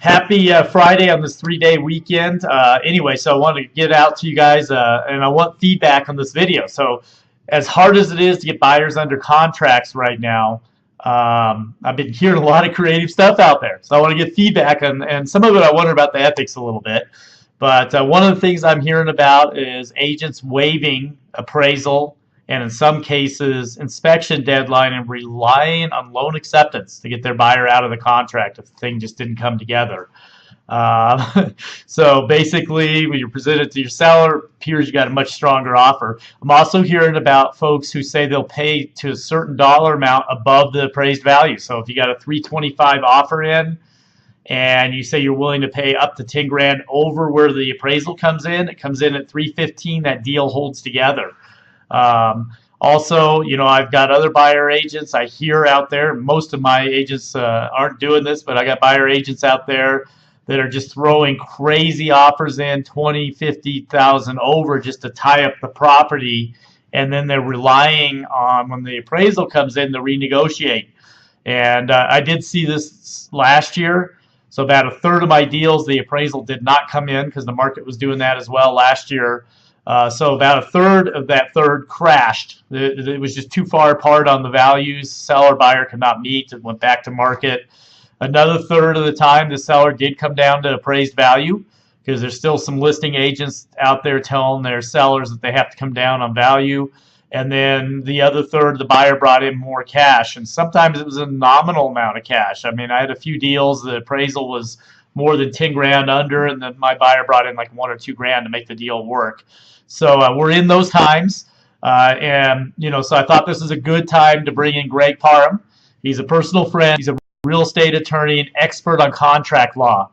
Happy Friday on this 3-day weekend. Anyway, so I want to get out to you guys, and I want feedback on this video. So as hard as it is to get buyers under contracts right now, I've been hearing a lot of creative stuff out there. So I want to get feedback, and some of it I wonder about the ethics a little bit. But one of the things I'm hearing about is agents waiving appraisal and in some cases inspection deadline and relying on loan acceptance to get their buyer out of the contract if the thing just didn't come together. So basically, when you're presented to your seller, it appears you got a much stronger offer. I'm also hearing about folks who say they'll pay to a certain dollar amount above the appraised value. So if you got a 325 offer in, and you say you're willing to pay up to 10 grand over where the appraisal comes in, it comes in at 315, that deal holds together. Also, you know, I've got other buyer agents I hear out there. Most of my agents aren't doing this, but I got buyer agents out there that are just throwing crazy offers in, 20, 50,000 over just to tie up the property, and then they're relying on when the appraisal comes in to renegotiate. And I did see this last year. So about a third of my deals, the appraisal did not come in because the market was doing that as well last year. So about a third of that third crashed. It was just too far apart on the values. Seller buyer could not meet. It went back to market. Another third of the time, the seller did come down to appraised value because there's still some listing agents out there telling their sellers that they have to come down on value. And then the other third, the buyer brought in more cash. And sometimes it was a nominal amount of cash. I mean, I had a few deals, the appraisal was more than 10 grand under, and then my buyer brought in like 1 or 2 grand to make the deal work. So we're in those times. And, you know, so I thought this is a good time to bring in Greg Parham. He's a personal friend. He's a real estate attorney and expert on contract law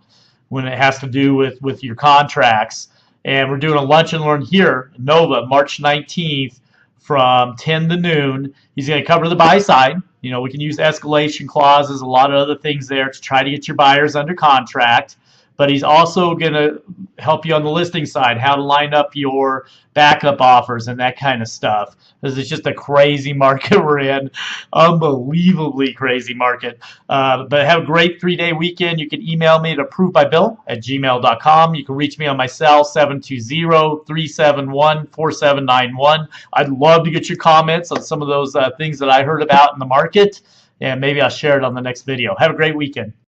when it has to do with your contracts. And we're doing a lunch and learn here in Nova, March 19th. From 10 to noon. He's going to cover the buy side. You know, we can use escalation clauses, a lot of other things there to try to get your buyers under contract. But he's also going to help you on the listing side, how to line up your backup offers and that kind of stuff. This is just a crazy market we're in, unbelievably crazy market. But have a great 3-day weekend. You can email me at approvedbybill@gmail.com. You can reach me on my cell, 720-371-4791. I'd love to get your comments on some of those things that I heard about in the market, and maybe I'll share it on the next video. Have a great weekend.